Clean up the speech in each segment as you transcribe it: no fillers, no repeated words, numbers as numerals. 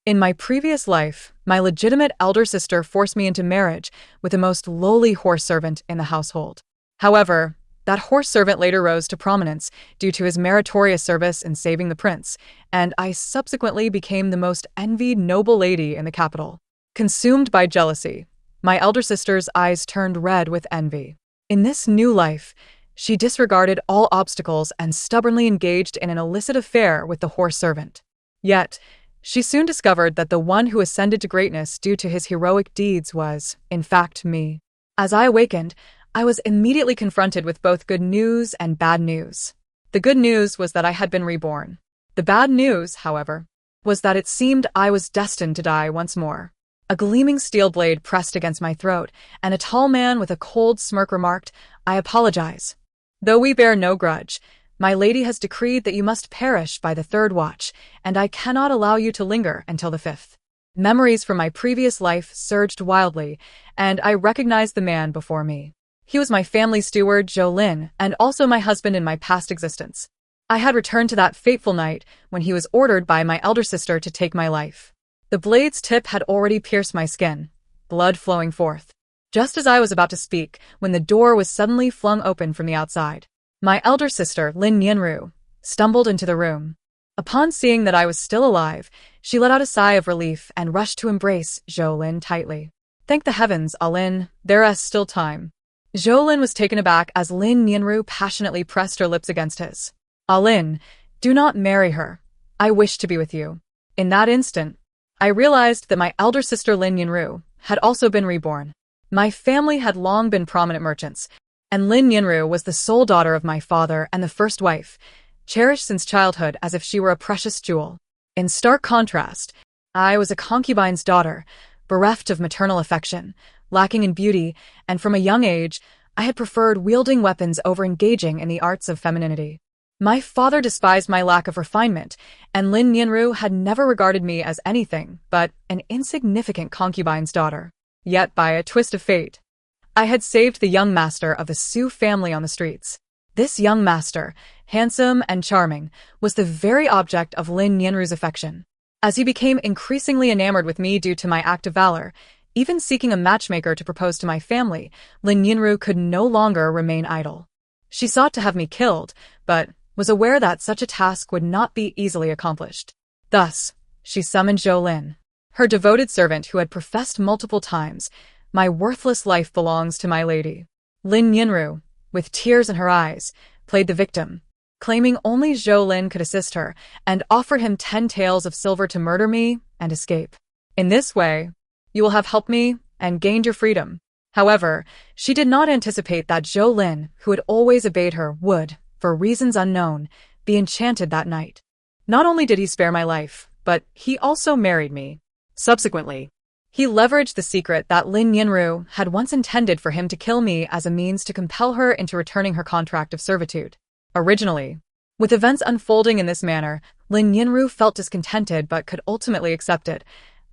In my previous life, my legitimate elder sister forced me into marriage with the most lowly horse servant in the household. However, that horse servant later rose to prominence due to his meritorious service in saving the prince, and I subsequently became the most envied noble lady in the capital. Consumed by jealousy, my elder sister's eyes turned red with envy. In this new life, she disregarded all obstacles and stubbornly engaged in an illicit affair with the horse servant. Yet, she soon discovered that the one who ascended to greatness due to his heroic deeds was, in fact, me. As I awakened, I was immediately confronted with both good news and bad news. The good news was that I had been reborn. The bad news, however, was that it seemed I was destined to die once more. A gleaming steel blade pressed against my throat, and a tall man with a cold smirk remarked, "I apologize. Though we bear no grudge, my lady has decreed that you must perish by the third watch, and I cannot allow you to linger until the fifth." Memories from my previous life surged wildly, and I recognized the man before me. He was my family steward, Jolin, and also my husband in my past existence. I had returned to that fateful night when he was ordered by my elder sister to take my life. The blade's tip had already pierced my skin, blood flowing forth. Just as I was about to speak, when the door was suddenly flung open from the outside. My elder sister, Lin Yanru, stumbled into the room. Upon seeing that I was still alive, she let out a sigh of relief and rushed to embrace Jolin tightly. "Thank the heavens, Alin, there is still time." Jolin was taken aback as Lin Yanru passionately pressed her lips against his. "Alin, do not marry her. I wish to be with you." In that instant, I realized that my elder sister Lin Yanru had also been reborn. My family had long been prominent merchants, and Lin Yanru was the sole daughter of my father and the first wife, cherished since childhood as if she were a precious jewel. In stark contrast, I was a concubine's daughter, bereft of maternal affection, lacking in beauty, and from a young age, I had preferred wielding weapons over engaging in the arts of femininity. My father despised my lack of refinement, and Lin Yanru had never regarded me as anything but an insignificant concubine's daughter. Yet, by a twist of fate, I had saved the young master of the Su family on the streets. This young master, handsome and charming, was the very object of Lin Yanru's affection. As he became increasingly enamored with me due to my act of valor, even seeking a matchmaker to propose to my family, Lin Yanru could no longer remain idle. She sought to have me killed, but was aware that such a task would not be easily accomplished. Thus, she summoned Jolin, her devoted servant who had professed multiple times, "My worthless life belongs to my lady." Lin Yanru, with tears in her eyes, played the victim, claiming only Jolin could assist her, and offered him 10 taels of silver to murder me and escape. "In this way, you will have helped me and gained your freedom." However, she did not anticipate that Jolin, who had always obeyed her, would, for reasons unknown, be enchanted that night. Not only did he spare my life, but he also married me. Subsequently, he leveraged the secret that Lin Yanru had once intended for him to kill me as a means to compel her into returning her contract of servitude. Originally, with events unfolding in this manner, Lin Yanru felt discontented but could ultimately accept it.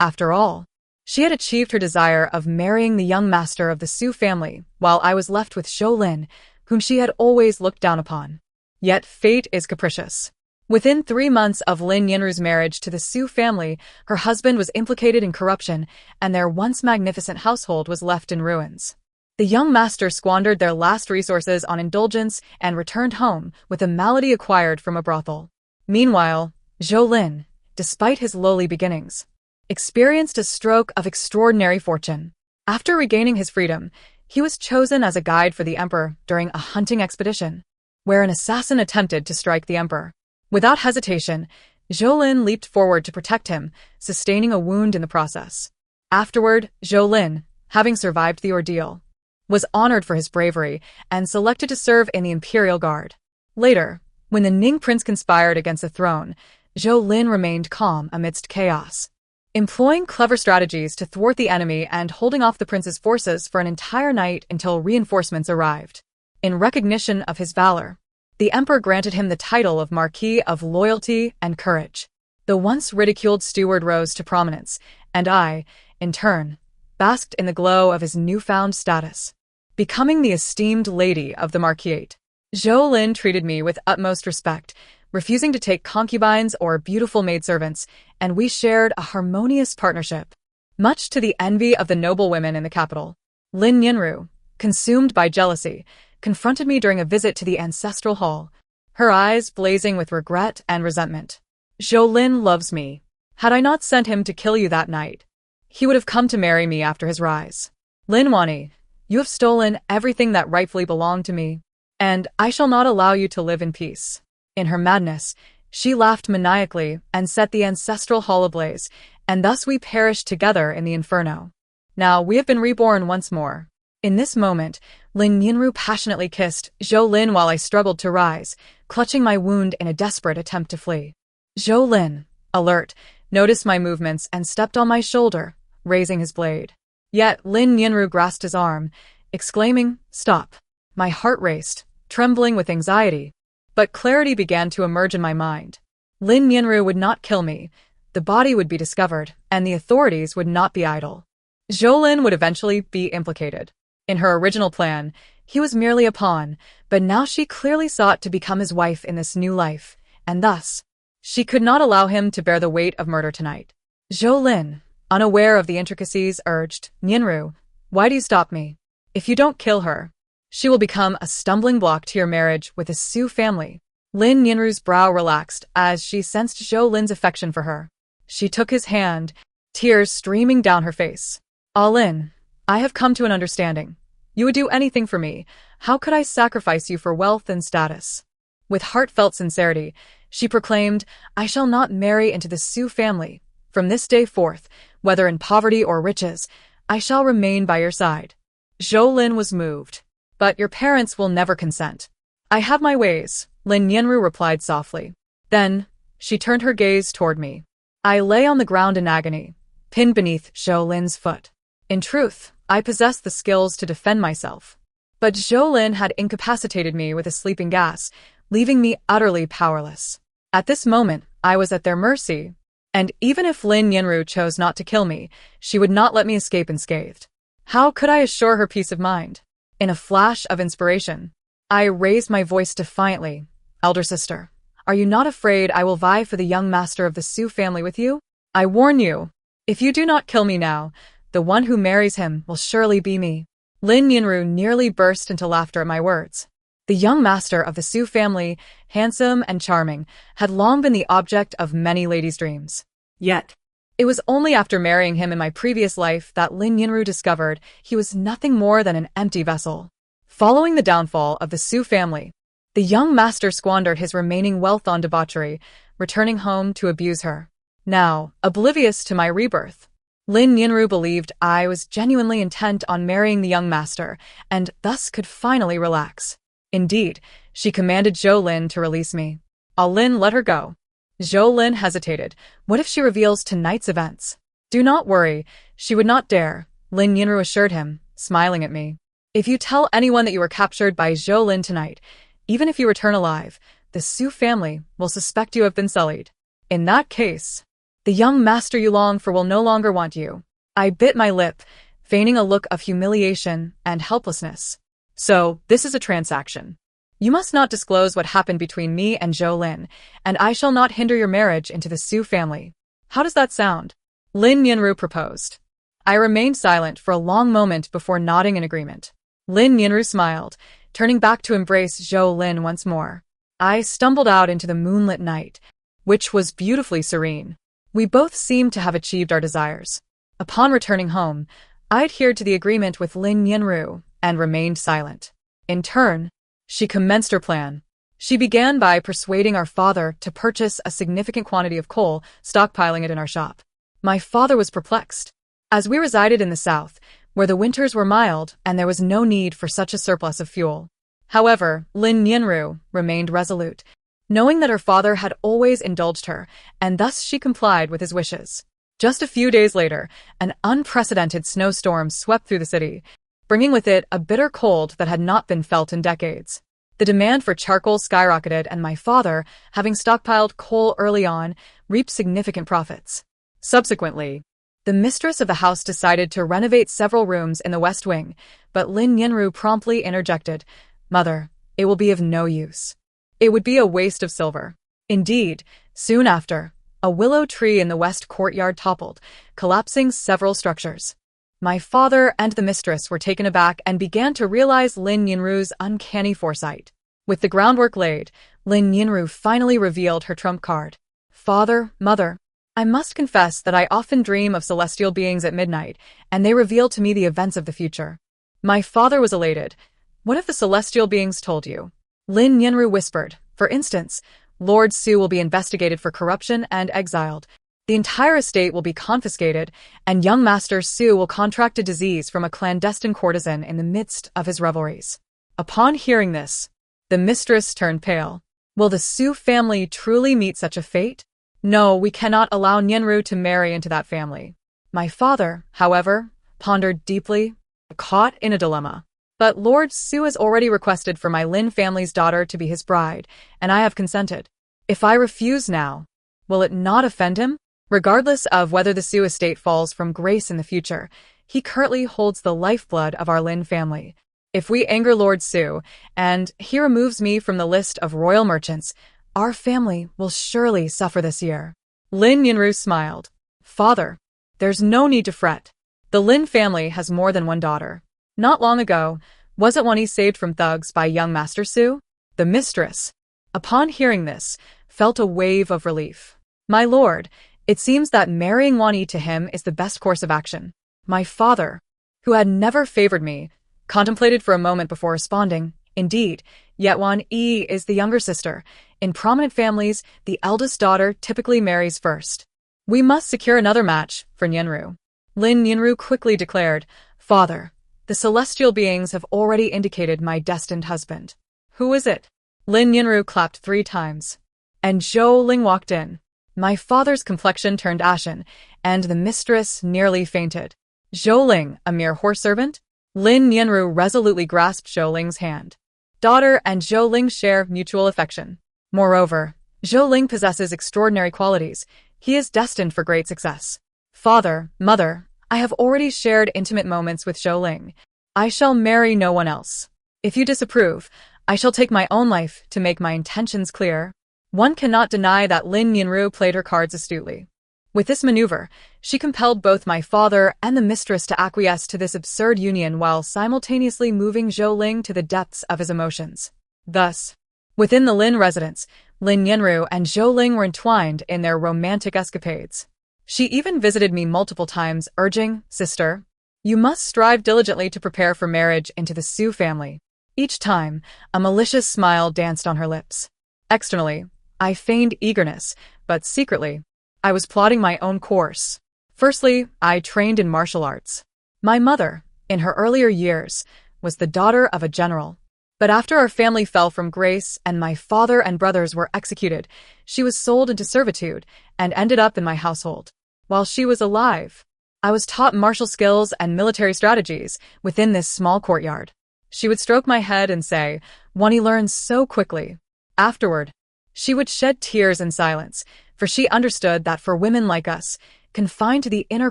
After all, she had achieved her desire of marrying the young master of the Su family, while I was left with Jolin, whom she had always looked down upon. Yet fate is capricious. Within 3 months of Lin Yanru's marriage to the Su family, her husband was implicated in corruption, and their once magnificent household was left in ruins. The young master squandered their last resources on indulgence and returned home with a malady acquired from a brothel. Meanwhile, Jolin, despite his lowly beginnings, experienced a stroke of extraordinary fortune. After regaining his freedom, he was chosen as a guide for the emperor during a hunting expedition, where an assassin attempted to strike the emperor. Without hesitation, Jolin leaped forward to protect him, sustaining a wound in the process. Afterward, Jolin, having survived the ordeal, was honored for his bravery and selected to serve in the Imperial Guard. Later, when the Ning prince conspired against the throne, Jolin remained calm amidst chaos, employing clever strategies to thwart the enemy and holding off the prince's forces for an entire night until reinforcements arrived. In recognition of his valor, the emperor granted him the title of Marquis of Loyalty and Courage. The once ridiculed steward rose to prominence, and I, in turn, basked in the glow of his newfound status, becoming the esteemed lady of the Marquisate. Jolin treated me with utmost respect, refusing to take concubines or beautiful maidservants, and we shared a harmonious partnership. Much to the envy of the noble women in the capital, Lin Yinru, consumed by jealousy, confronted me during a visit to the ancestral hall, her eyes blazing with regret and resentment. "Zhou Lin loves me. Had I not sent him to kill you that night, he would have come to marry me after his rise. Lin Wani, you have stolen everything that rightfully belonged to me, and I shall not allow you to live in peace." In her madness, she laughed maniacally and set the ancestral hall ablaze, and thus we perished together in the inferno. Now we have been reborn once more. In this moment, Lin Yinru passionately kissed Zhou Lin while I struggled to rise, clutching my wound in a desperate attempt to flee. Zhou Lin, alert, noticed my movements and stepped on my shoulder, raising his blade. Yet Lin Yinru grasped his arm, exclaiming, "Stop." My heart raced, trembling with anxiety. But clarity began to emerge in my mind. Lin Yinru would not kill me, the body would be discovered, and the authorities would not be idle. Zhou Lin would eventually be implicated. In her original plan, he was merely a pawn, but now she clearly sought to become his wife in this new life, and thus, she could not allow him to bear the weight of murder tonight. Zhou Lin, unaware of the intricacies, urged, "Yinru, why do you stop me? If you don't kill her, she will become a stumbling block to your marriage with the Su family." Lin Yinru's brow relaxed as she sensed Zhou Lin's affection for her. She took his hand, tears streaming down her face. "Ah Lin, I have come to an understanding. You would do anything for me. How could I sacrifice you for wealth and status?" With heartfelt sincerity, she proclaimed, "I shall not marry into the Su family. From this day forth, whether in poverty or riches, I shall remain by your side." Zhou Lin was moved. "But your parents will never consent." "I have my ways," Lin Yinru replied softly. Then, she turned her gaze toward me. I lay on the ground in agony, pinned beneath Zhou Lin's foot. In truth, I possessed the skills to defend myself. But Zhou Lin had incapacitated me with a sleeping gas, leaving me utterly powerless. At this moment, I was at their mercy, and even if Lin Yinru chose not to kill me, she would not let me escape unscathed. How could I assure her peace of mind? In a flash of inspiration, I raised my voice defiantly. "Elder sister, are you not afraid I will vie for the young master of the Su family with you? I warn you, if you do not kill me now, the one who marries him will surely be me." Lin Yinru nearly burst into laughter at my words. The young master of the Su family, handsome and charming, had long been the object of many ladies' dreams. Yet, it was only after marrying him in my previous life that Lin Yinru discovered he was nothing more than an empty vessel. Following the downfall of the Su family, the young master squandered his remaining wealth on debauchery, returning home to abuse her. Now, oblivious to my rebirth, Lin Yinru believed I was genuinely intent on marrying the young master, and thus could finally relax. Indeed, she commanded Zhou Lin to release me. "Ah Lin, let her go." Zhou Lin hesitated. "What if she reveals tonight's events?" "Do not worry, she would not dare," Lin Yinru assured him, smiling at me. "If you tell anyone that you were captured by Zhou Lin tonight, even if you return alive, the Su family will suspect you have been sullied. In that case, the young master you long for will no longer want you." I bit my lip, feigning a look of humiliation and helplessness. "So, this is a transaction. You must not disclose what happened between me and Zhou Lin, and I shall not hinder your marriage into the Su family. How does that sound?" Lin Yinru proposed. I remained silent for a long moment before nodding in agreement. Lin Yinru smiled, turning back to embrace Zhou Lin once more. I stumbled out into the moonlit night, which was beautifully serene. We both seemed to have achieved our desires. Upon returning home, I adhered to the agreement with Lin Yinru and remained silent. In turn, she commenced her plan. She began by persuading our father to purchase a significant quantity of coal, stockpiling it in our shop. My father was perplexed. As we resided in the south, where the winters were mild and there was no need for such a surplus of fuel. However, Lin Yinru remained resolute, knowing that her father had always indulged her, and thus she complied with his wishes. Just a few days later, an unprecedented snowstorm swept through the city, bringing with it a bitter cold that had not been felt in decades. The demand for charcoal skyrocketed, and my father, having stockpiled coal early on, reaped significant profits. Subsequently, the mistress of the house decided to renovate several rooms in the west wing, but Lin Yinru promptly interjected, "Mother, it will be of no use. It would be a waste of silver." Indeed, soon after, a willow tree in the west courtyard toppled, collapsing several structures. My father and the mistress were taken aback and began to realize Lin Yinru's uncanny foresight. With the groundwork laid, Lin Yinru finally revealed her trump card. Father, mother, I must confess that I often dream of celestial beings at midnight, and they reveal to me the events of the future. My father was elated. What have the celestial beings told you? Lin Yinru whispered. For instance, Lord Su will be investigated for corruption and exiled. The entire estate will be confiscated, and young Master Su will contract a disease from a clandestine courtesan in the midst of his revelries. Upon hearing this, the mistress turned pale. Will the Su family truly meet such a fate? No, we cannot allow Nyenru to marry into that family. My father, however, pondered deeply, caught in a dilemma. But Lord Su has already requested for my Lin family's daughter to be his bride, and I have consented. If I refuse now, will it not offend him? Regardless of whether the Su estate falls from grace in the future, he currently holds the lifeblood of our Lin family. If we anger Lord Su, and he removes me from the list of royal merchants, our family will surely suffer this year. Lin Yinru smiled. Father, there's no need to fret. The Lin family has more than one daughter. Not long ago, wasn't one he saved from thugs by young Master Su? The mistress, upon hearing this, felt a wave of relief. My lord, it seems that marrying Wan Yi to him is the best course of action. My father, who had never favored me, contemplated for a moment before responding. Indeed, yet Wan Yi is the younger sister. In prominent families, the eldest daughter typically marries first. We must secure another match for Nyenru. Lin Yinru quickly declared, Father, the celestial beings have already indicated my destined husband. Who is it? Lin Yinru clapped 3 times. And Zhou Ling walked in. My father's complexion turned ashen, and the mistress nearly fainted. Zhou Ling, a mere horse servant? Lin Yinru resolutely grasped Zhou Ling's hand. Daughter and Zhou Ling share mutual affection. Moreover, Zhou Ling possesses extraordinary qualities. He is destined for great success. Father, mother, I have already shared intimate moments with Zhou Ling. I shall marry no one else. If you disapprove, I shall take my own life to make my intentions clear. One cannot deny that Lin Yinru played her cards astutely. With this maneuver, she compelled both my father and the mistress to acquiesce to this absurd union while simultaneously moving Zhou Ling to the depths of his emotions. Thus, within the Lin residence, Lin Yinru and Zhou Ling were entwined in their romantic escapades. She even visited me multiple times, urging, Sister, you must strive diligently to prepare for marriage into the Su family. Each time, a malicious smile danced on her lips. Externally, I feigned eagerness, but secretly, I was plotting my own course. Firstly, I trained in martial arts. My mother, in her earlier years, was the daughter of a general. But after our family fell from grace and my father and brothers were executed, she was sold into servitude and ended up in my household. While she was alive, I was taught martial skills and military strategies within this small courtyard. She would stroke my head and say, Wani learns so quickly. Afterward, she would shed tears in silence, for she understood that for women like us, confined to the inner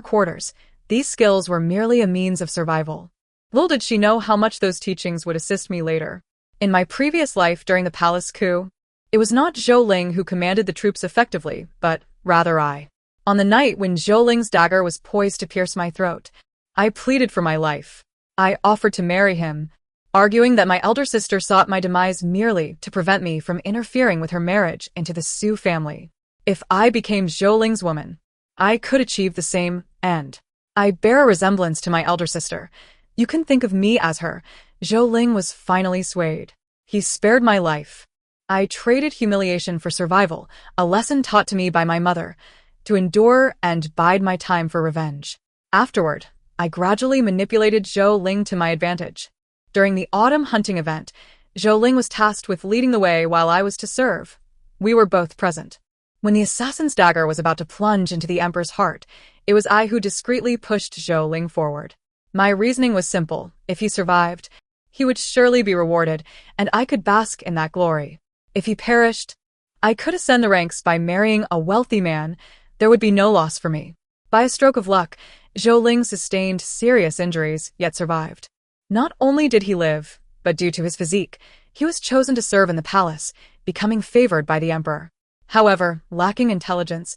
quarters, these skills were merely a means of survival. Little did she know how much those teachings would assist me later. In my previous life during the palace coup, it was not Zhou Ling who commanded the troops effectively, but rather I. On the night when Zhou Ling's dagger was poised to pierce my throat, I pleaded for my life. I offered to marry him, arguing that my elder sister sought my demise merely to prevent me from interfering with her marriage into the Su family. If I became Zhou Ling's woman, I could achieve the same end. I bear a resemblance to my elder sister. You can think of me as her. Zhou Ling was finally swayed. He spared my life. I traded humiliation for survival, a lesson taught to me by my mother, to endure and bide my time for revenge. Afterward, I gradually manipulated Zhou Ling to my advantage. During the autumn hunting event, Zhou Ling was tasked with leading the way while I was to serve. We were both present. When the assassin's dagger was about to plunge into the emperor's heart, it was I who discreetly pushed Zhou Ling forward. My reasoning was simple. If he survived, he would surely be rewarded, and I could bask in that glory. If he perished, I could ascend the ranks by marrying a wealthy man. There would be no loss for me. By a stroke of luck, Zhou Ling sustained serious injuries, yet survived. Not only did he live, but due to his physique, he was chosen to serve in the palace, becoming favored by the emperor. However, lacking intelligence,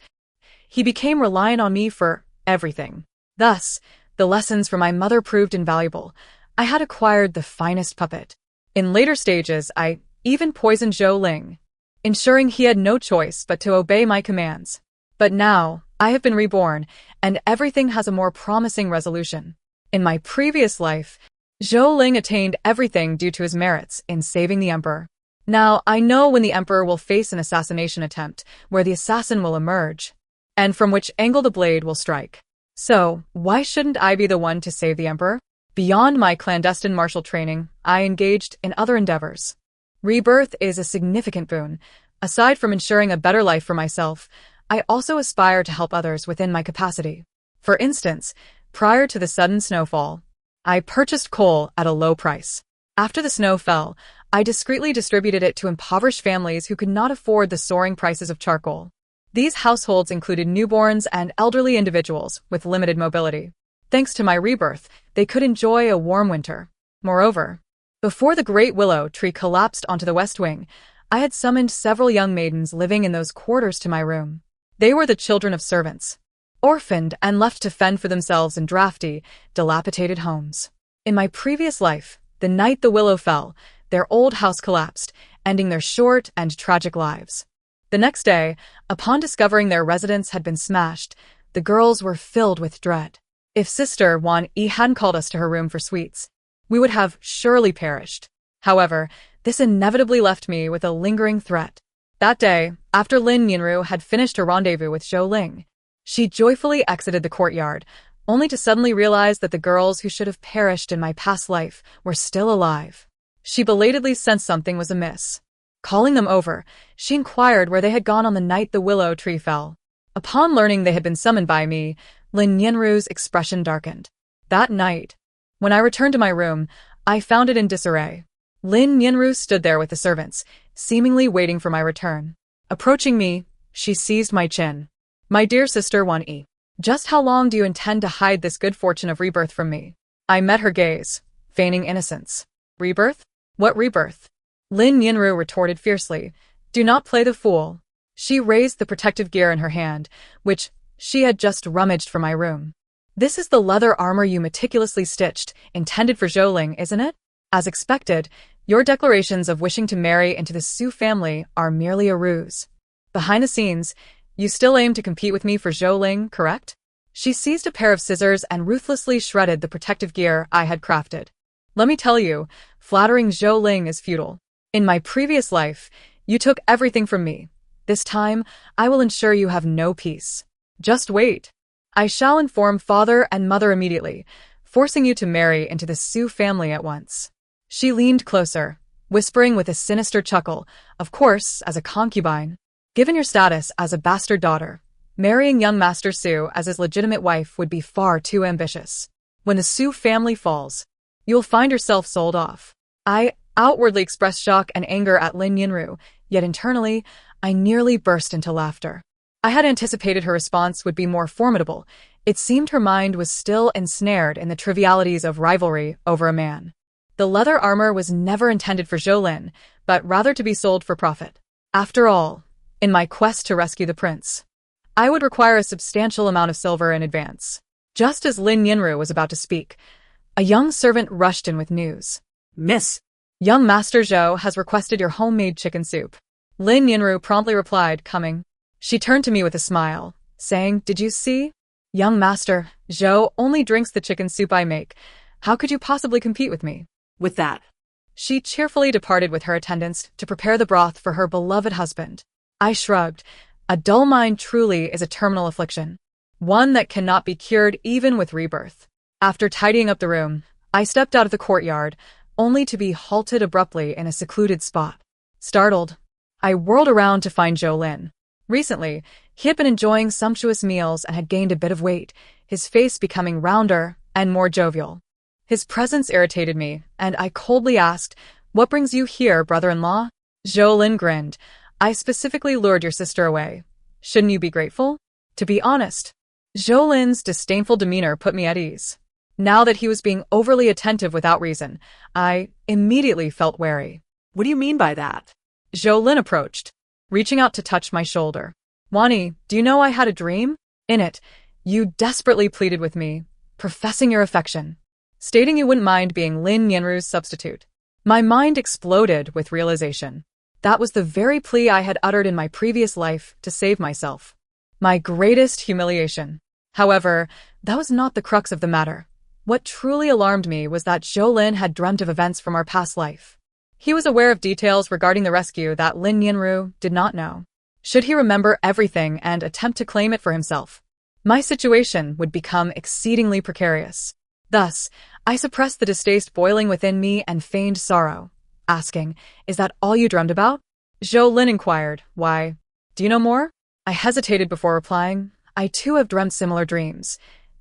he became reliant on me for everything. Thus, the lessons from my mother proved invaluable. I had acquired the finest puppet. In later stages, I even poisoned Zhou Ling, ensuring he had no choice but to obey my commands. But now, I have been reborn, and everything has a more promising resolution. In my previous life, Zhou Ling attained everything due to his merits in saving the emperor. Now, I know when the emperor will face an assassination attempt, where the assassin will emerge, and from which angle the blade will strike. So, why shouldn't I be the one to save the emperor? Beyond my clandestine martial training, I engaged in other endeavors. Rebirth is a significant boon. Aside from ensuring a better life for myself, I also aspire to help others within my capacity. For instance, prior to the sudden snowfall, I purchased coal at a low price. After the snow fell, I discreetly distributed it to impoverished families who could not afford the soaring prices of charcoal. These households included newborns and elderly individuals with limited mobility. Thanks to my rebirth, they could enjoy a warm winter. Moreover, before the great willow tree collapsed onto the west wing, I had summoned several young maidens living in those quarters to my room. They were the children of servants, orphaned and left to fend for themselves in drafty, dilapidated homes. In my previous life, the night the willow fell, their old house collapsed, ending their short and tragic lives. The next day, upon discovering their residence had been smashed, the girls were filled with dread. If Sister Wan Yi hadn't called us to her room for sweets, we would have surely perished. However, this inevitably left me with a lingering threat. That day, after Lin Yinru had finished her rendezvous with Zhou Ling, she joyfully exited the courtyard, only to suddenly realize that the girls who should have perished in my past life were still alive. She belatedly sensed something was amiss. Calling them over, she inquired where they had gone on the night the willow tree fell. Upon learning they had been summoned by me, Lin Yinru's expression darkened. That night, when I returned to my room, I found it in disarray. Lin Yinru stood there with the servants, seemingly waiting for my return. Approaching me, she seized my chin. "My dear sister Wan Yi, just how long do you intend to hide this good fortune of rebirth from me?" I met her gaze, feigning innocence. "Rebirth? What rebirth?" Lin Yinru retorted fiercely. "Do not play the fool." She raised the protective gear in her hand, which she had just rummaged from my room. "This is the leather armor you meticulously stitched, intended for Zhou Ling, isn't it? As expected, your declarations of wishing to marry into the Su family are merely a ruse. Behind the scenes, you still aim to compete with me for Zhou Ling, correct?" She seized a pair of scissors and ruthlessly shredded the protective gear I had crafted. "Let me tell you, flattering Zhou Ling is futile. In my previous life, you took everything from me. This time, I will ensure you have no peace. Just wait. I shall inform father and mother immediately, forcing you to marry into the Su family at once." She leaned closer, whispering with a sinister chuckle, "Of course, as a concubine. Given your status as a bastard daughter, marrying young Master Su as his legitimate wife would be far too ambitious. When the Su family falls, you'll find yourself sold off." I outwardly expressed shock and anger at Lin Yinru, yet internally, I nearly burst into laughter. I had anticipated her response would be more formidable. It seemed her mind was still ensnared in the trivialities of rivalry over a man. The leather armor was never intended for Zhou Lin, but rather to be sold for profit. After all, in my quest to rescue the prince, I would require a substantial amount of silver in advance. Just as Lin Yinru was about to speak, a young servant rushed in with news. "Miss, young Master Zhou has requested your homemade chicken soup." Lin Yinru promptly replied, "Coming." She turned to me with a smile, saying, "Did you see? Young Master Zhou only drinks the chicken soup I make. How could you possibly compete with me?" with that, She cheerfully departed with her attendants to prepare the broth for her beloved husband. I shrugged. A dull mind truly is a terminal affliction, one that cannot be cured even with rebirth. After tidying up the room, I stepped out of the courtyard, only to be halted abruptly in a secluded spot. Startled, I whirled around to find Zhou Lin. Recently, he had been enjoying sumptuous meals and had gained a bit of weight, his face becoming rounder and more jovial. His presence irritated me, and I coldly asked, "What brings you here, brother-in-law?" Zhou Lin grinned. "I specifically lured your sister away. Shouldn't you be grateful?" To be honest, Zhou Lin's disdainful demeanor put me at ease. Now that he was being overly attentive without reason, I immediately felt wary. "What do you mean by that?" Zhou Lin approached. reaching out to touch my shoulder. Wani, do you know I had a dream? In it, you desperately pleaded with me, professing your affection, stating you wouldn't mind being Lin Yanru's substitute. My mind exploded with realization. That was the very plea I had uttered in my previous life to save myself. My greatest humiliation. However, that was not the crux of the matter. What truly alarmed me was that Zhou Lin had dreamt of events from our past life. He was aware of details regarding the rescue that Lin Yanru did not know. Should he remember everything and attempt to claim it for himself, my situation would become exceedingly precarious. Thus, I suppressed the distaste boiling within me and feigned sorrow, asking, "Is that all you dreamed about?" Zhou Lin inquired, "Why? Do you know more?" I hesitated before replying, "I too have dreamt similar dreams.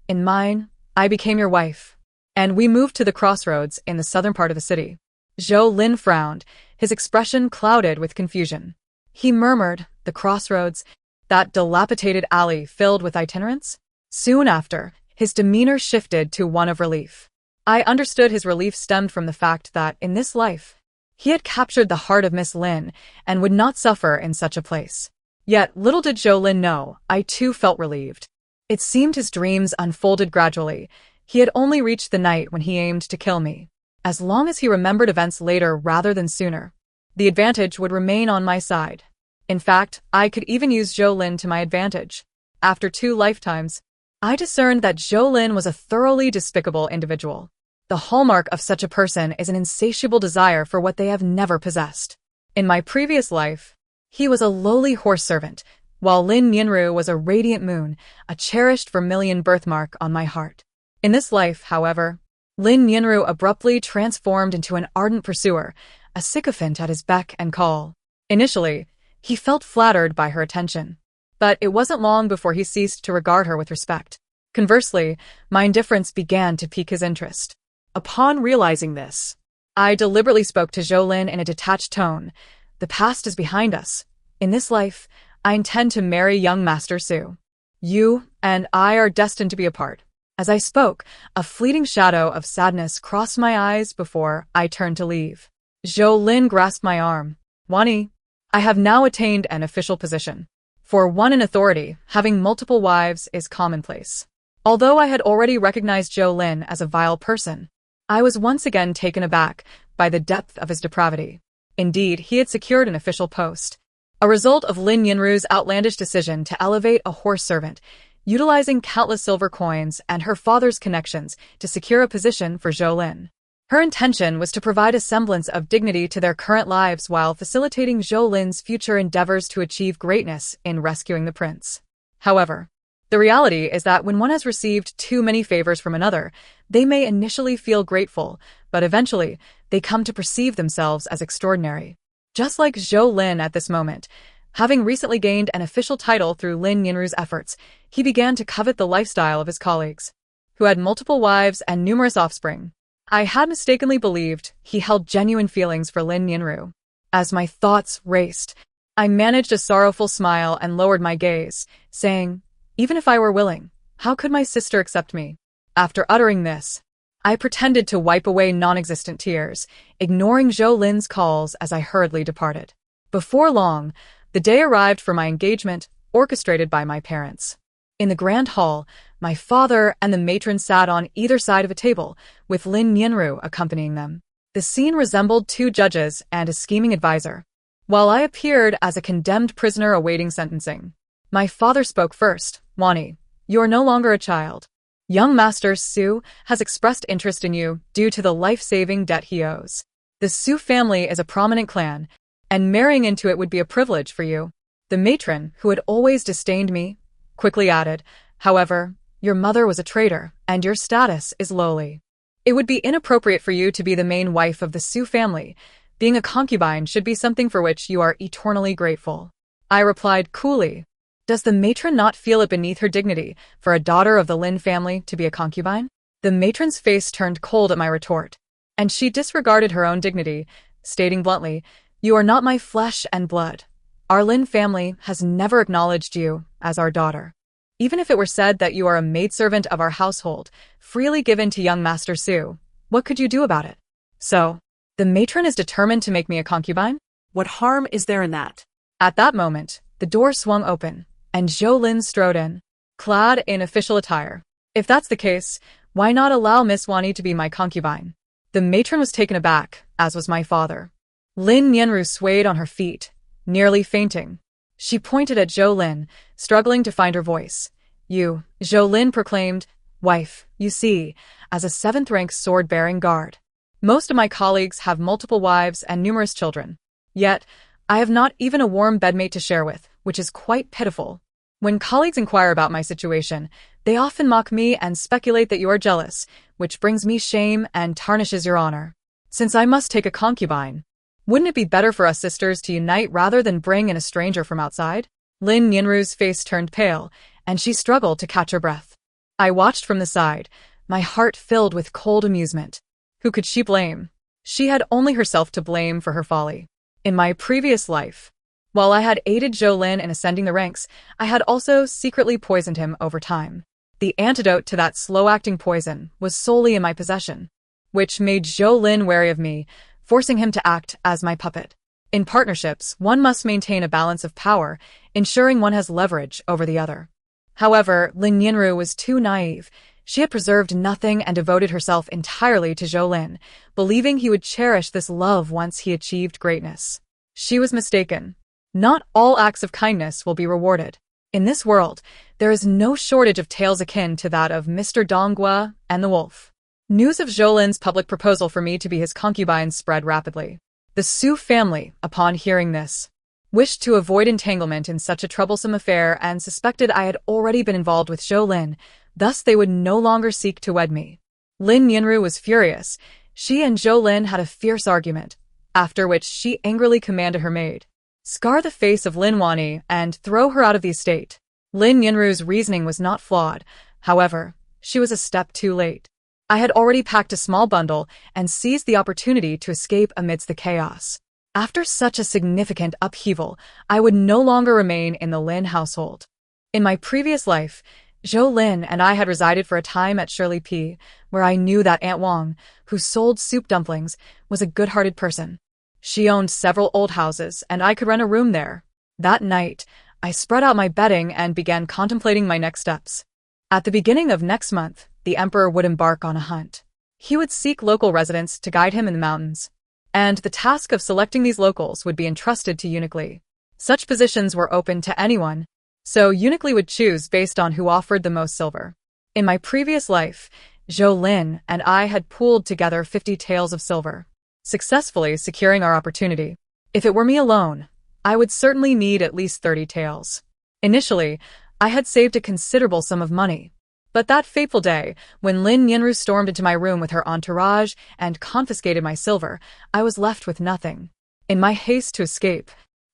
In mine, I became your wife, and we moved to the crossroads in the southern part of the city." Zhou Lin frowned, his expression clouded with confusion. He murmured, "The crossroads, that dilapidated alley filled with itinerants?" Soon after, his demeanor shifted to one of relief. I understood his relief stemmed from the fact that, in this life, he had captured the heart of Miss Lin and would not suffer in such a place. Yet, little did Zhou Lin know, I too felt relieved. It seemed his dreams unfolded gradually. He had only reached the night when he aimed to kill me. As long as he remembered events later rather than sooner, the advantage would remain on my side. In fact, I could even use Zhou Lin to my advantage. After 2 lifetimes, I discerned that Zhou Lin was a thoroughly despicable individual. The hallmark of such a person is an insatiable desire for what they have never possessed. In my previous life, he was a lowly horse servant, while Lin Yanru was a radiant moon, a cherished vermilion birthmark on my heart. In this life, however, Lin Yanru abruptly transformed into an ardent pursuer, a sycophant at his beck and call. Initially, he felt flattered by her attention, but it wasn't long before he ceased to regard her with respect. Conversely, my indifference began to pique his interest. Upon realizing this, I deliberately spoke to Zhou Lin in a detached tone. "The past is behind us. In this life, I intend to marry young Master Su. You and I are destined to be apart." As I spoke, a fleeting shadow of sadness crossed my eyes before I turned to leave. Zhou Lin grasped my arm. "Wani, I have now attained an official position. For one in authority, having multiple wives is commonplace." Although I had already recognized Zhou Lin as a vile person, I was once again taken aback by the depth of his depravity. Indeed, he had secured an official post, a result of Lin Yanru's outlandish decision to elevate a horse servant, utilizing countless silver coins and her father's connections to secure a position for Zhou Lin. Her intention was to provide a semblance of dignity to their current lives while facilitating Zhou Lin's future endeavors to achieve greatness in rescuing the prince. However, the reality is that when one has received too many favors from another, they may initially feel grateful, but eventually, they come to perceive themselves as extraordinary. Just like Zhou Lin at this moment, having recently gained an official title through Lin Yanru's efforts, he began to covet the lifestyle of his colleagues, who had multiple wives and numerous offspring. I had mistakenly believed he held genuine feelings for Lin Yanru. As my thoughts raced, I managed a sorrowful smile and lowered my gaze, saying, "Even if I were willing, how could my sister accept me?" After uttering this, I pretended to wipe away non-existent tears, ignoring Zhou Lin's calls as I hurriedly departed. Before long, the day arrived for my engagement, orchestrated by my parents. In the grand hall, my father and the matron sat on either side of a table, with Lin Yanru accompanying them. The scene resembled 2 judges and a scheming advisor, while I appeared as a condemned prisoner awaiting sentencing. My father spoke first. "Wani, you are no longer a child. Young Master Su has expressed interest in you due to the life-saving debt he owes. The Su family is a prominent clan, and marrying into it would be a privilege for you." The matron, who had always disdained me, quickly added, "However, your mother was a traitor, and your status is lowly. It would be inappropriate for you to be the main wife of the Su family. Being a concubine should be something for which you are eternally grateful." I replied coolly, "Does the matron not feel it beneath her dignity for a daughter of the Lin family to be a concubine?" The matron's face turned cold at my retort, and she disregarded her own dignity, stating bluntly, "You are not my flesh and blood. Our Lin family has never acknowledged you as our daughter. Even if it were said that you are a maidservant of our household, freely given to young Master Su, what could you do about it? So, the matron is determined to make me a concubine? What harm is there in that? At that moment, the door swung open, and Zhou Lin strode in, clad in official attire. If that's the case, why not allow Miss Wani to be my concubine? The matron was taken aback, as was my father. Lin Nianru swayed on her feet, nearly fainting. She pointed at Zhou Lin, struggling to find her voice. You, Zhou Lin proclaimed, wife, you see, as a 7th-rank sword-bearing guard. Most of my colleagues have multiple wives and numerous children. Yet, I have not even a warm bedmate to share with, which is quite pitiful. When colleagues inquire about my situation, they often mock me and speculate that you are jealous, which brings me shame and tarnishes your honor. Since I must take a concubine, wouldn't it be better for us sisters to unite rather than bring in a stranger from outside? Lin Nianru's face turned pale, and she struggled to catch her breath. I watched from the side, my heart filled with cold amusement. Who could she blame? She had only herself to blame for her folly. In my previous life, while I had aided Zhou Lin in ascending the ranks, I had also secretly poisoned him over time. The antidote to that slow-acting poison was solely in my possession, which made Zhou Lin wary of me, forcing him to act as my puppet. In partnerships, one must maintain a balance of power, ensuring one has leverage over the other. However, Lin Nianru was too naive. She had preserved nothing and devoted herself entirely to Zhou Lin, believing he would cherish this love once he achieved greatness. She was mistaken. Not all acts of kindness will be rewarded. In this world, there is no shortage of tales akin to that of Mr. Donghua and the wolf. News of Zhou Lin's public proposal for me to be his concubine spread rapidly. The Su family, upon hearing this, wished to avoid entanglement in such a troublesome affair and suspected I had already been involved with Zhou Lin, thus they would no longer seek to wed me. Lin Nianru was furious. She and Zhou Lin had a fierce argument, after which she angrily commanded her maid, "Scar the face of Lin Wani and throw her out of the estate." Lin Nianru's reasoning was not flawed. However, she was a step too late. I had already packed a small bundle and seized the opportunity to escape amidst the chaos. After such a significant upheaval, I would no longer remain in the Lin household. In my previous life, Zhou Lin and I had resided for a time at Shirley P, where I knew that Aunt Wang, who sold soup dumplings, was a good-hearted person. She owned several old houses, and I could rent a room there. That night, I spread out my bedding and began contemplating my next steps. At the beginning of next month, the emperor would embark on a hunt. He would seek local residents to guide him in the mountains, and the task of selecting these locals would be entrusted to Eunuch Li. Such positions were open to anyone, so Eunuch Li would choose based on who offered the most silver. In my previous life, Zhou Lin and I had pooled together 50 taels of silver, successfully securing our opportunity. If it were me alone, I would certainly need at least 30 taels. Initially, I had saved a considerable sum of money. But that fateful day, when Lin Nianru stormed into my room with her entourage and confiscated my silver, I was left with nothing. In my haste to escape,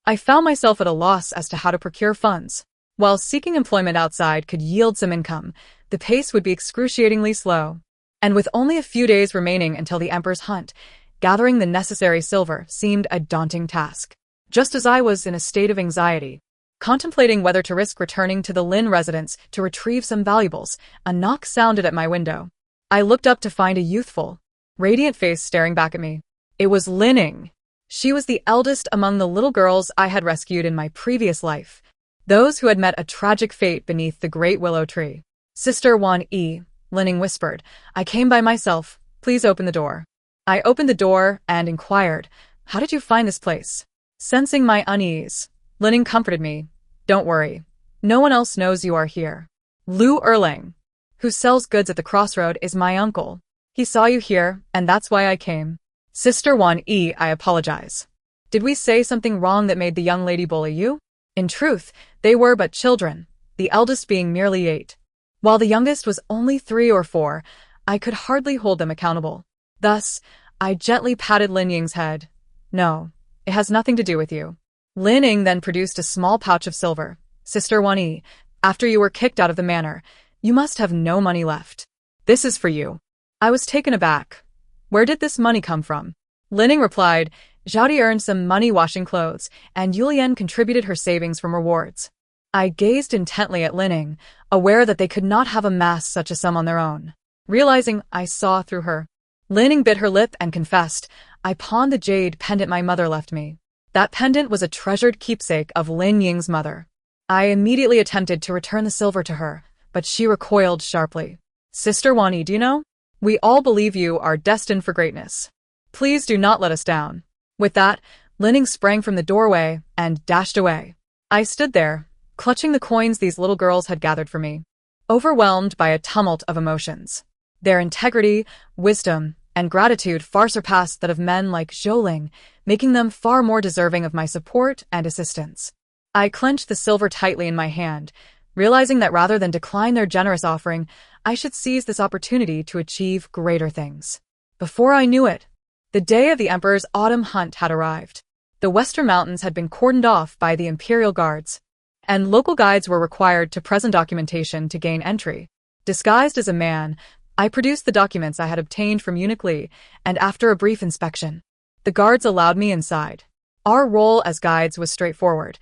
I found myself at a loss as to how to procure funds. While seeking employment outside could yield some income, the pace would be excruciatingly slow. And with only a few days remaining until the Emperor's hunt, gathering the necessary silver seemed a daunting task. Just as I was in a state of anxiety, contemplating whether to risk returning to the Lin residence to retrieve some valuables, a knock sounded at my window. I looked up to find a youthful, radiant face staring back at me. It was Lining. She was the eldest among the little girls I had rescued in my previous life, those who had met a tragic fate beneath the great willow tree. "Sister Wan Yi," Lining whispered, "I came by myself. Please open the door." I opened the door and inquired, "How did you find this place?" Sensing my unease, Lining comforted me. "Don't worry. No one else knows you are here. Lu Erlang, who sells goods at the crossroad, is my uncle. He saw you here, and that's why I came." "Sister Wan Yi, I apologize. Did we say something wrong that made the young lady bully you?" In truth, they were but children, the eldest being merely 8. While the youngest was only 3 or 4, I could hardly hold them accountable. Thus, I gently patted Lin Ying's head. "No, it has nothing to do with you." Lin Ying then produced a small pouch of silver. "Sister Wan Yi, after you were kicked out of the manor, you must have no money left. This is for you." I was taken aback. Where did this money come from? Lin Ying replied, "Zhaodi earned some money washing clothes, and Yulian contributed her savings from rewards." I gazed intently at Lin Ying, aware that they could not have amassed such a sum on their own. Realizing I saw through her, Lin Ying bit her lip and confessed, "I pawned the jade pendant my mother left me." That pendant was a treasured keepsake of Lin Ying's mother. I immediately attempted to return the silver to her, but she recoiled sharply. Sister Wani, do you know? We all believe you are destined for greatness. Please do not let us down. With that, Lin Ying sprang from the doorway and dashed away. I stood there, clutching the coins these little girls had gathered for me, overwhelmed by a tumult of emotions. Their integrity, wisdom, and gratitude far surpassed that of men like Zhou Ling, making them far more deserving of my support and assistance. I clenched the silver tightly in my hand, realizing that rather than decline their generous offering, I should seize this opportunity to achieve greater things. Before I knew it, the day of the Emperor's autumn hunt had arrived. The Western Mountains had been cordoned off by the Imperial Guards, and local guides were required to present documentation to gain entry. Disguised as a man, I produced the documents I had obtained from Eunuch Li, and after a brief inspection, the guards allowed me inside. Our role as guides was straightforward.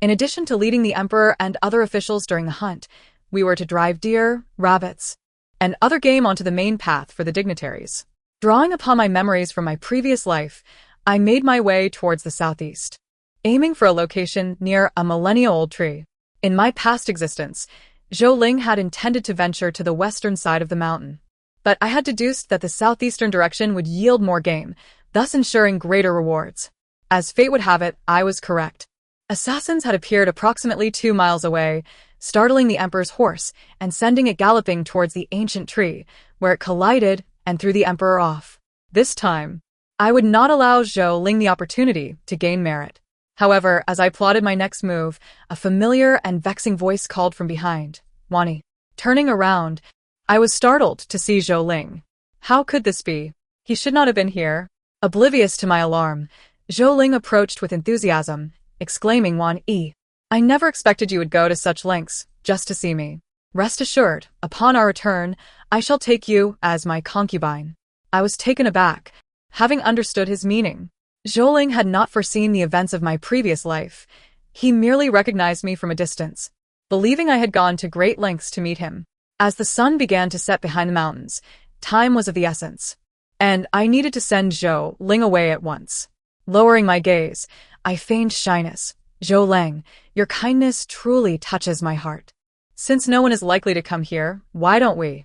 In addition to leading the Emperor and other officials during the hunt, we were to drive deer, rabbits, and other game onto the main path for the dignitaries. Drawing upon my memories from my previous life, I made my way towards the southeast, aiming for a location near a millennia-old tree. In my past existence, Zhou Ling had intended to venture to the western side of the mountain, but I had deduced that the southeastern direction would yield more game, thus ensuring greater rewards. As fate would have it, I was correct. Assassins had appeared approximately 2 miles away, startling the Emperor's horse and sending it galloping towards the ancient tree, where it collided and threw the Emperor off. This time, I would not allow Zhou Ling the opportunity to gain merit. However, as I plotted my next move, a familiar and vexing voice called from behind, "Wani." Turning around, I was startled to see Zhou Ling. How could this be? He should not have been here. Oblivious to my alarm, Zhou Ling approached with enthusiasm, exclaiming, "Wani, I never expected you would go to such lengths just to see me. Rest assured, upon our return, I shall take you as my concubine." I was taken aback, having understood his meaning. Zhou Ling had not foreseen the events of my previous life. He merely recognized me from a distance, believing I had gone to great lengths to meet him. As the sun began to set behind the mountains, time was of the essence, and I needed to send Zhou Ling away at once. Lowering my gaze, I feigned shyness. "Zhou Ling, your kindness truly touches my heart. Since no one is likely to come here, why don't we?"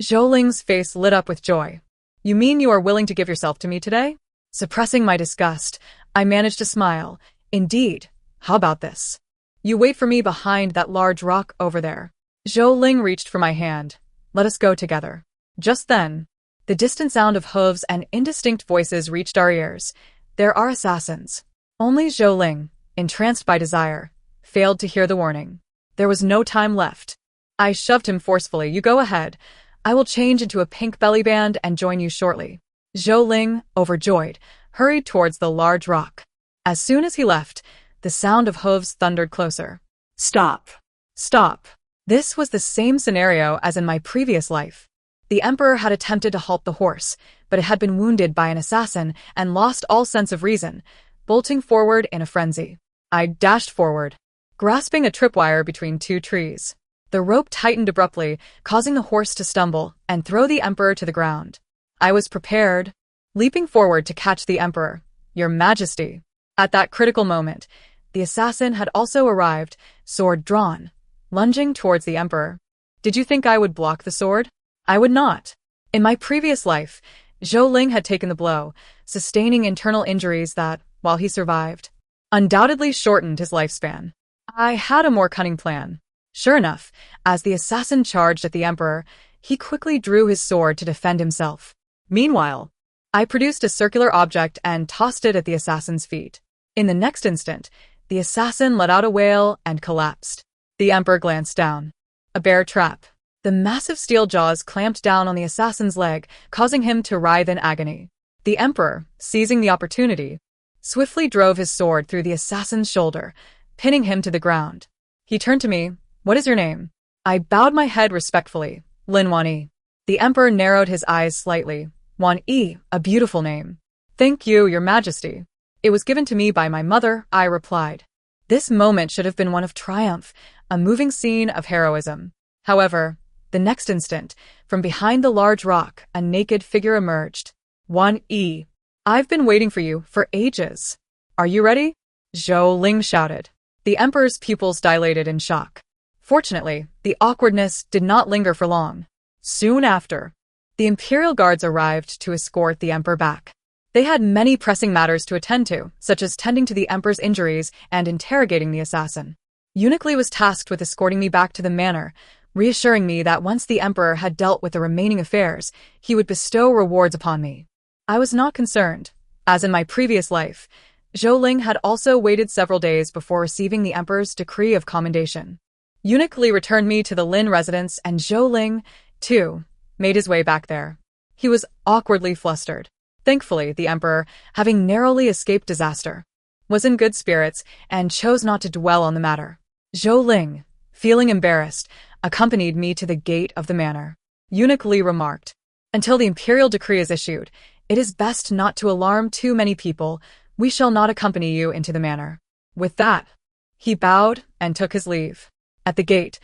Zhou Ling's face lit up with joy. "You mean you are willing to give yourself to me today?" Suppressing my disgust, I managed to smile. "Indeed. How about this? You wait for me behind that large rock over there." Zhou Ling reached for my hand. "Let us go together." Just then, the distant sound of hooves and indistinct voices reached our ears. "There are assassins." Only Zhou Ling, entranced by desire, failed to hear the warning. There was no time left. I shoved him forcefully. "You go ahead. I will change into a pink belly band and join you shortly." Zhou Ling, overjoyed, hurried towards the large rock. As soon as he left, the sound of hooves thundered closer. "Stop! Stop!" This was the same scenario as in my previous life. The Emperor had attempted to halt the horse, but it had been wounded by an assassin and lost all sense of reason, bolting forward in a frenzy. I dashed forward, grasping a tripwire between 2 trees. The rope tightened abruptly, causing the horse to stumble and throw the Emperor to the ground. I was prepared, leaping forward to catch the Emperor. "Your Majesty." At that critical moment, the assassin had also arrived, sword drawn, lunging towards the Emperor. Did you think I would block the sword? I would not. In my previous life, Zhou Ling had taken the blow, sustaining internal injuries that, while he survived, undoubtedly shortened his lifespan. I had a more cunning plan. Sure enough, as the assassin charged at the Emperor, he quickly drew his sword to defend himself. Meanwhile, I produced a circular object and tossed it at the assassin's feet. In the next instant, the assassin let out a wail and collapsed. The Emperor glanced down. A bear trap. The massive steel jaws clamped down on the assassin's leg, causing him to writhe in agony. The Emperor, seizing the opportunity, swiftly drove his sword through the assassin's shoulder, pinning him to the ground. He turned to me. "What is your name?" I bowed my head respectfully. "Lin Wani." The Emperor narrowed his eyes slightly. "Wani, a beautiful name." "Thank you, Your Majesty. It was given to me by my mother," I replied. This moment should have been one of triumph, a moving scene of heroism. However, the next instant, from behind the large rock, a naked figure emerged. "Wani, I've been waiting for you for ages." Are you ready? Zhou Ling shouted. The emperor's pupils dilated in shock. Fortunately, the awkwardness did not linger for long. Soon after, the imperial guards arrived to escort the emperor back. They had many pressing matters to attend to, such as tending to the emperor's injuries and interrogating the assassin. Eunuch Li was tasked with escorting me back to the manor, reassuring me that once the emperor had dealt with the remaining affairs, he would bestow rewards upon me. I was not concerned. As in my previous life, Zhou Ling had also waited several days before receiving the emperor's decree of commendation. Eunuch Li returned me to the Lin residence, and Zhou Ling, too, made his way back there. He was awkwardly flustered. Thankfully, the emperor, having narrowly escaped disaster, was in good spirits and chose not to dwell on the matter. Zhou Ling, feeling embarrassed, accompanied me to the gate of the manor. Eunuch Li remarked, "Until the imperial decree is issued, it is best not to alarm too many people. We shall not accompany you into the manor." With that, he bowed and took his leave. At the gate,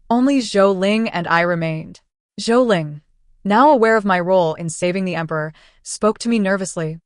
only Zhou Ling and I remained. Zhou Ling, now aware of my role in saving the emperor, spoke to me nervously.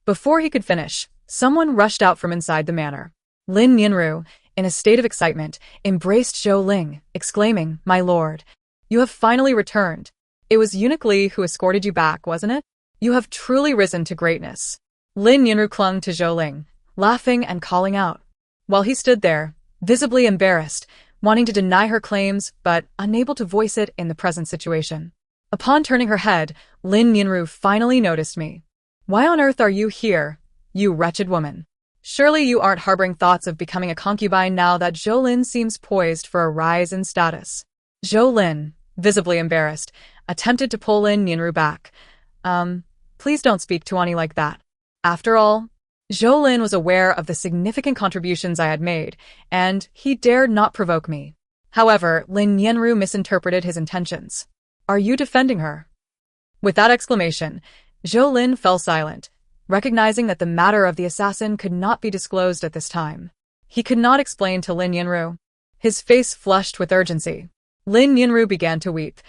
Before he could finish, someone rushed out from inside the manor. Lin Yanru, in a state of excitement, embraced Zhou Ling, exclaiming, "My lord, you have finally returned. It was Eunuch Li who escorted you back, wasn't it? You have truly risen to greatness." Lin Yanru clung to Zhou Ling, laughing and calling out, while he stood there, visibly embarrassed, wanting to deny her claims but unable to voice it in the present situation. Upon turning her head, Lin Yanru finally noticed me. "Why on earth are you here, you wretched woman? Surely you aren't harboring thoughts of becoming a concubine now that Zhou Lin seems poised for a rise in status." Zhou Lin, visibly embarrassed, attempted to pull Lin Yanru back. Please don't speak to Ani like that." After all, Zhou Lin was aware of the significant contributions I had made, and he dared not provoke me. However, Lin Yanru misinterpreted his intentions. "Are you defending her?" With that exclamation, Zhou Lin fell silent, recognizing that the matter of the assassin could not be disclosed at this time. He could not explain to Lin Yanru. His face flushed with urgency. Lin Yanru began to weep.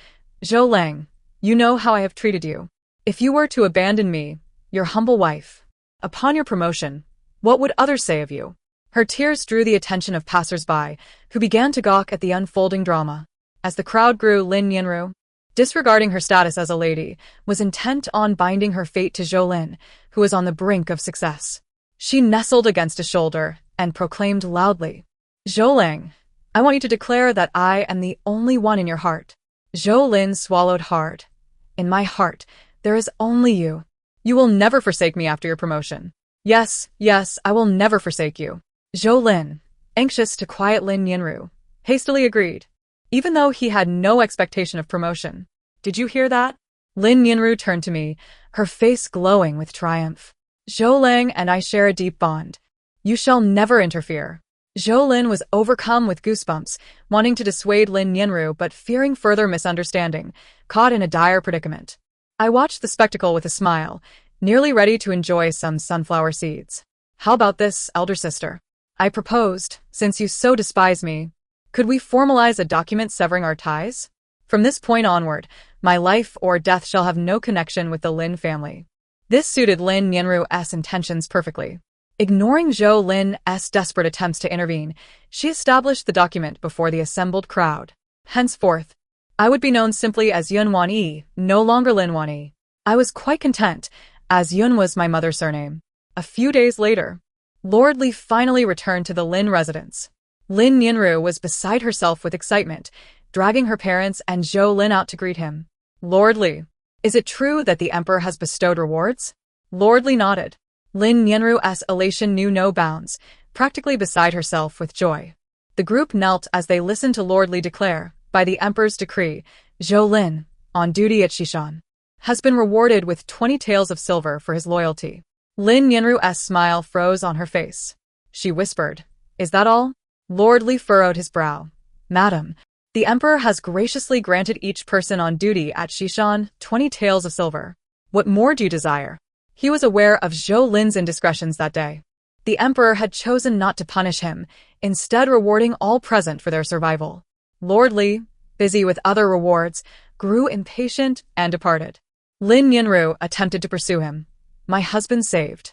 "Zhou Lang, you know how I have treated you. If you were to abandon me, your humble wife, upon your promotion, what would others say of you?" Her tears drew the attention of passers-by, who began to gawk at the unfolding drama. As the crowd grew, Lin Yanru, disregarding her status as a lady, was intent on binding her fate to Zhou Lin, who was on the brink of success. She nestled against his shoulder and proclaimed loudly, "Zhou Lang, I want you to declare that I am the only one in your heart." Zhou Lin swallowed hard. "In my heart, there is only you. You will never forsake me after your promotion." Yes, I will never forsake you." Zhou Lin, anxious to quiet Lin Yanru, hastily agreed, even though he had no expectation of promotion. "Did you hear that?" Lin Yanru turned to me, her face glowing with triumph. "Zhou Lang and I share a deep bond. You shall never interfere." Zhou Lin was overcome with goosebumps, wanting to dissuade Lin Yanru but fearing further misunderstanding, caught in a dire predicament. I watched the spectacle with a smile, nearly ready to enjoy some sunflower seeds. "How about this, elder sister?" I proposed, "since you so despise me, could we formalize a document severing our ties? From this point onward, my life or death shall have no connection with the Lin family." This suited Lin Yanru's intentions perfectly. Ignoring Zhou Lin's desperate attempts to intervene, she established the document before the assembled crowd. Henceforth, I would be known simply as Yun Wanyi, no longer Lin Wanyi. I was quite content, as Yun was my mother's surname. A few days later, Lord Li finally returned to the Lin residence. Lin Yanru was beside herself with excitement, dragging her parents and Zhou Lin out to greet him. "Lord Li, is it true that the emperor has bestowed rewards?" Lord Li nodded. Lin Yanru's elation knew no bounds, practically beside herself with joy. The group knelt as they listened to Lord Li declare, by the emperor's decree, Zhou Lin, on duty at Xishan, has been rewarded with 20 taels of silver for his loyalty. Lin Yanru's smile froze on her face. She whispered, "Is that all?" Lord Li furrowed his brow. "Madam, the emperor has graciously granted each person on duty at Xishan 20 taels of silver. What more do you desire?" He was aware of Zhou Lin's indiscretions that day. The emperor had chosen not to punish him, instead rewarding all present for their survival. Lord Li, busy with other rewards, grew impatient and departed. Lin Yanru attempted to pursue him. "My husband saved.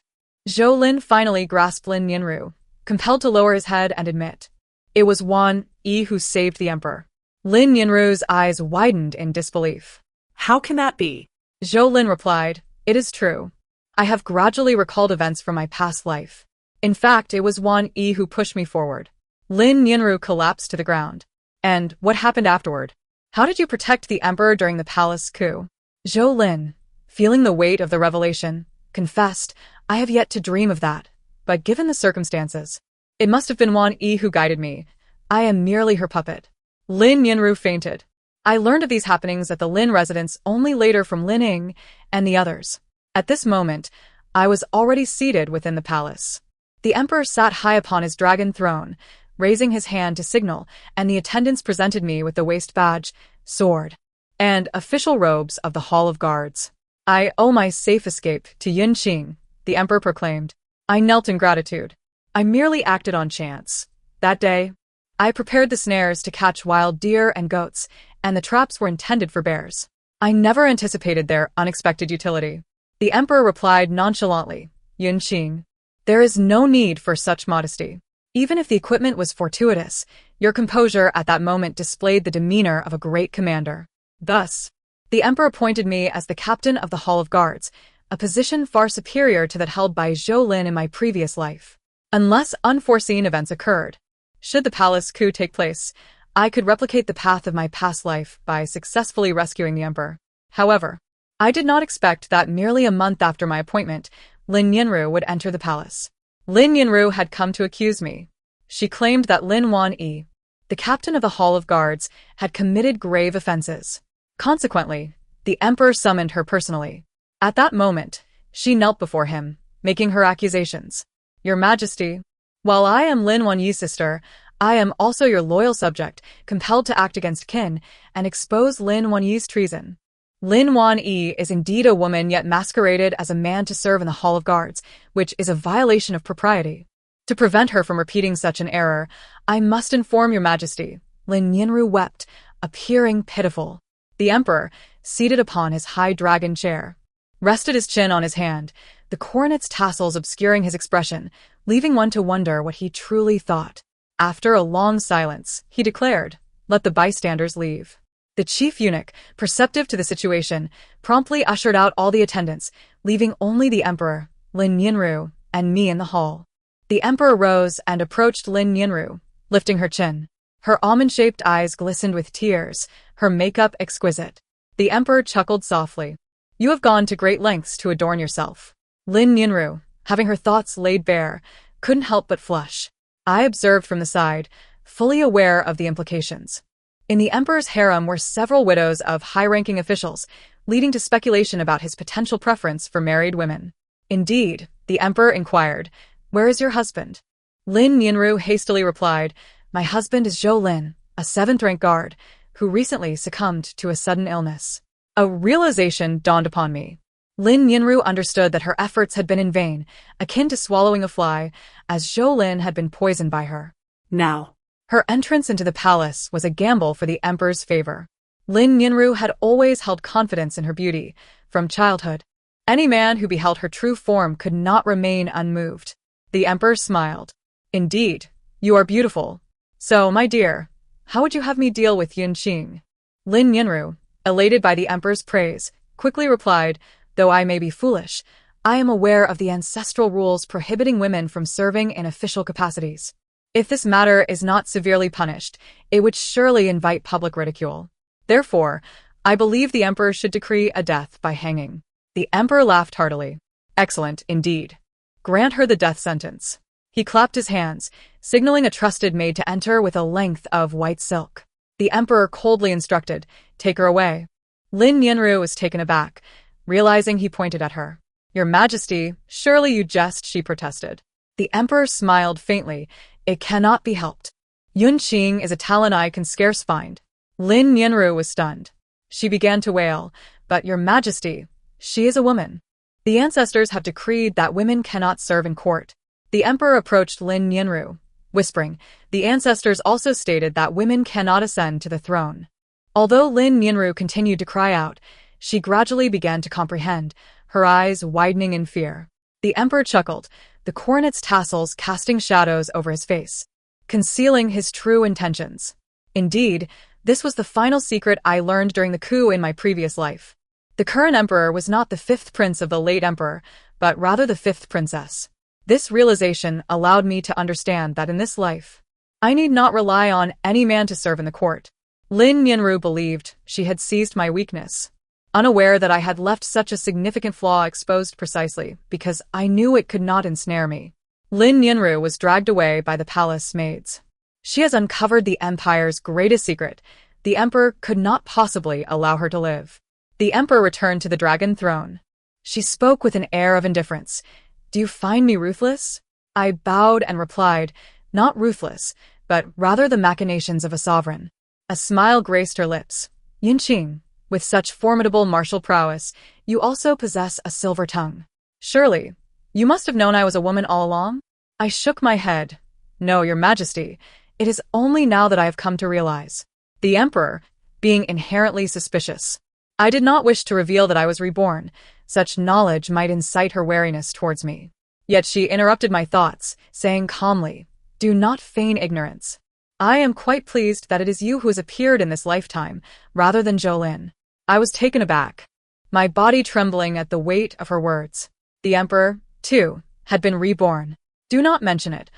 Zhou Lin finally grasped Lin Yinru, compelled to lower his head and admit. It was Wan Yi who saved the emperor. Lin Yinru's eyes widened in disbelief. How can that be? Zhou Lin replied, It is true. I have gradually recalled events from my past life. In fact, it was Wan Yi who pushed me forward. Lin Yinru collapsed to the ground. And what happened afterward? How did you protect the emperor during the palace coup? Zhou Lin, feeling the weight of the revelation, confessed, I have yet to dream of that. But given the circumstances, it must have been Wan Yi who guided me. I am merely her puppet. Lin Yinru fainted. I learned of these happenings at the Lin residence only later from Lin Ying and the others. At this moment, I was already seated within the palace. The emperor sat high upon his dragon throne, raising his hand to signal, and the attendants presented me with the waist badge, sword, and official robes of the Hall of Guards. I owe my safe escape to Yin Qing, the emperor proclaimed. I knelt in gratitude. I merely acted on chance. That day, I prepared the snares to catch wild deer and goats, and the traps were intended for bears. I never anticipated their unexpected utility. The emperor replied nonchalantly, Yin Qing, there is no need for such modesty. Even if the equipment was fortuitous, your composure at that moment displayed the demeanor of a great commander. Thus, the emperor appointed me as the captain of the Hall of Guards, a position far superior to that held by Zhou Lin in my previous life. Unless unforeseen events occurred, should the palace coup take place, I could replicate the path of my past life by successfully rescuing the emperor. However, I did not expect that merely a month after my appointment, Lin Yinru would enter the palace. Lin Yinru had come to accuse me. She claimed that Lin Wan Yi, the captain of the Hall of Guards, had committed grave offenses. Consequently, the emperor summoned her personally. At that moment, she knelt before him, making her accusations. Your Majesty, while I am Lin Wan Yi's sister, I am also your loyal subject, compelled to act against kin and expose Lin Wan Yi's treason. Lin Wan Yi is indeed a woman yet masqueraded as a man to serve in the Hall of Guards, which is a violation of propriety. To prevent her from repeating such an error, I must inform your Majesty. Lin Yinru wept, appearing pitiful. The emperor, seated upon his high dragon chair, rested his chin on his hand, the coronet's tassels obscuring his expression, leaving one to wonder what he truly thought. After a long silence, he declared, Let the bystanders leave. The chief eunuch, perceptive to the situation, promptly ushered out all the attendants, leaving only the emperor, Lin Yinru, and me in the hall. The emperor rose and approached Lin Yinru, lifting her chin. Her almond-shaped eyes glistened with tears, her makeup exquisite. The emperor chuckled softly. You have gone to great lengths to adorn yourself. Lin Yinru, having her thoughts laid bare, couldn't help but flush. I observed from the side, fully aware of the implications. In the emperor's harem were several widows of high-ranking officials, leading to speculation about his potential preference for married women. Indeed, the emperor inquired, Where is your husband? Lin Yinru hastily replied, My husband is Zhou Lin, a 7th-rank guard, who recently succumbed to a sudden illness. A realization dawned upon me. Lin Yinru understood that her efforts had been in vain, akin to swallowing a fly, as Zhou Lin had been poisoned by her. Now, her entrance into the palace was a gamble for the emperor's favor. Lin Yinru had always held confidence in her beauty, from childhood. Any man who beheld her true form could not remain unmoved. The emperor smiled. Indeed, you are beautiful. So, my dear, how would you have me deal with Yin Qing? Lin Yinru, elated by the emperor's praise, quickly replied, Though I may be foolish, I am aware of the ancestral rules prohibiting women from serving in official capacities. If this matter is not severely punished, it would surely invite public ridicule. Therefore, I believe the emperor should decree a death by hanging. The emperor laughed heartily. Excellent, indeed. Grant her the death sentence. He clapped his hands, signaling a trusted maid to enter with a length of white silk. The emperor coldly instructed, Take her away. Lin Yinru was taken aback, realizing he pointed at her. Your Majesty, surely you jest, she protested. The emperor smiled faintly. It cannot be helped. Yun Qing is a talent I can scarce find. Lin Yinru was stunned. She began to wail, But your Majesty, she is a woman. The ancestors have decreed that women cannot serve in court. The emperor approached Lin Yinru, whispering, The ancestors also stated that women cannot ascend to the throne. Although Lin Yinru continued to cry out, she gradually began to comprehend, her eyes widening in fear. The emperor chuckled, the coronet's tassels casting shadows over his face, concealing his true intentions. Indeed, this was the final secret I learned during the coup in my previous life. The current emperor was not the fifth prince of the late emperor, but rather the fifth princess. This realization allowed me to understand that in this life, I need not rely on any man to serve in the court. Lin Yanru believed she had seized my weakness, unaware that I had left such a significant flaw exposed precisely because I knew it could not ensnare me. Lin Yanru was dragged away by the palace maids. She has uncovered the empire's greatest secret. The emperor could not possibly allow her to live. The emperor returned to the dragon throne. She spoke with an air of indifference. Do you find me ruthless? I bowed and replied, not ruthless, but rather the machinations of a sovereign. A smile graced her lips. Yinqing, with such formidable martial prowess, you also possess a silver tongue. Surely, you must have known I was a woman all along? I shook my head. No, your majesty, it is only now that I have come to realize. The emperor, being inherently suspicious. I did not wish to reveal that I was reborn. Such knowledge might incite her wariness towards me. Yet she interrupted my thoughts, saying calmly, do not feign ignorance. I am quite pleased that it is you who has appeared in this lifetime, rather than Jolin. I was taken aback, my body trembling at the weight of her words. The emperor, too, had been reborn. Do not mention it.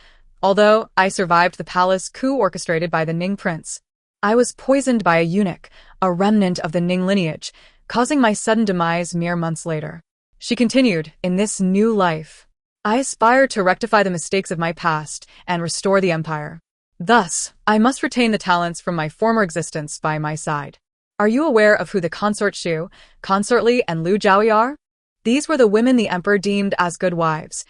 Although I survived the palace coup orchestrated by the Ning prince, I was poisoned by a eunuch, a remnant of the Ning lineage, causing my sudden demise mere months later. She continued, in this new life, I aspire to rectify the mistakes of my past and restore the empire. Thus, I must retain the talents from my former existence by my side. Are you aware of who the consort Shu, consort Li, and Lu Jiaoyi are? These were the women the emperor deemed as good wives.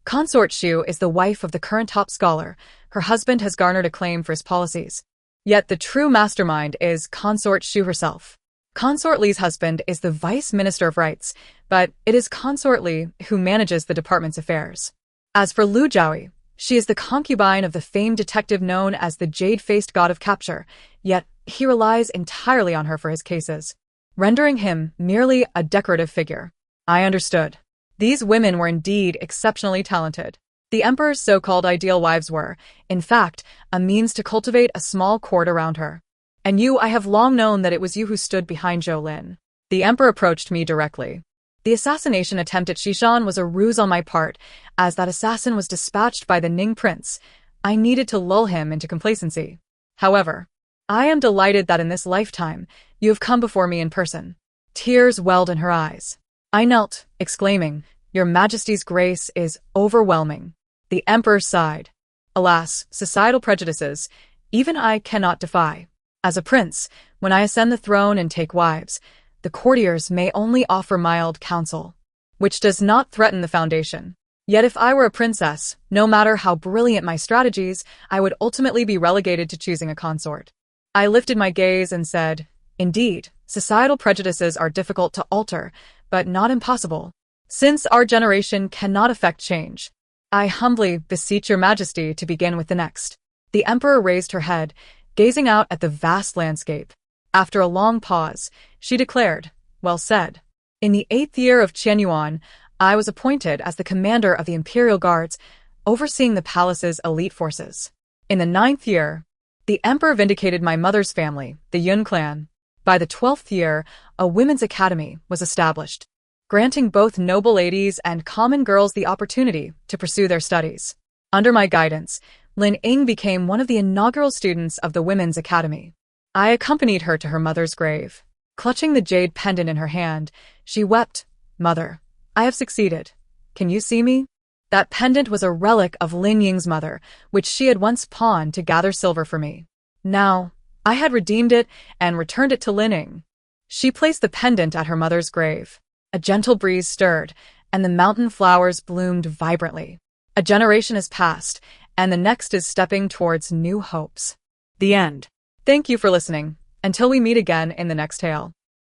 Consort Shu is the wife of the current top scholar. Her husband has garnered acclaim for his policies. Yet the true mastermind is Consort Shu herself. Consort Li's husband is the Vice Minister of Rights, but it is Consort Li who manages the department's affairs. As for Lu Jiaoyi, she is the concubine of the famed detective known as the Jade-Faced God of Capture, yet he relies entirely on her for his cases, rendering him merely a decorative figure. I understood. These women were indeed exceptionally talented. The emperor's so-called ideal wives were, in fact, a means to cultivate a small court around her. And I have long known that it was you who stood behind Jolin. The emperor approached me directly. The assassination attempt at Shishan was a ruse on my part, as that assassin was dispatched by the Ning prince. I needed to lull him into complacency. However, I am delighted that in this lifetime, you have come before me in person. Tears welled in her eyes. I knelt, exclaiming, Your Majesty's grace is overwhelming. The emperor sighed. Alas, societal prejudices, even I cannot defy. As a prince, when I ascend the throne and take wives, the courtiers may only offer mild counsel, which does not threaten the foundation. Yet if I were a princess, no matter how brilliant my strategies, I would ultimately be relegated to choosing a consort. I lifted my gaze and said, Indeed, societal prejudices are difficult to alter, but not impossible. Since our generation cannot affect change, I humbly beseech your majesty to begin with the next. The emperor raised her head, gazing out at the vast landscape. After a long pause, she declared, Well said. In the 8th year of Qianyuan, I was appointed as the commander of the Imperial Guards, overseeing the palace's elite forces. In the 9th year, the emperor vindicated my mother's family, the Yun clan. By the 12th year, a women's academy was established, granting both noble ladies and common girls the opportunity to pursue their studies. Under my guidance, Lin Ying became one of the inaugural students of the Women's Academy. I accompanied her to her mother's grave. Clutching the jade pendant in her hand, she wept, Mother, I have succeeded. Can you see me? That pendant was a relic of Lin Ying's mother, which she had once pawned to gather silver for me. Now, I had redeemed it and returned it to Lin Ying. She placed the pendant at her mother's grave. A gentle breeze stirred, and the mountain flowers bloomed vibrantly. A generation has passed, and the next is stepping towards new hopes. The end. Thank you for listening. Until we meet again in the next tale.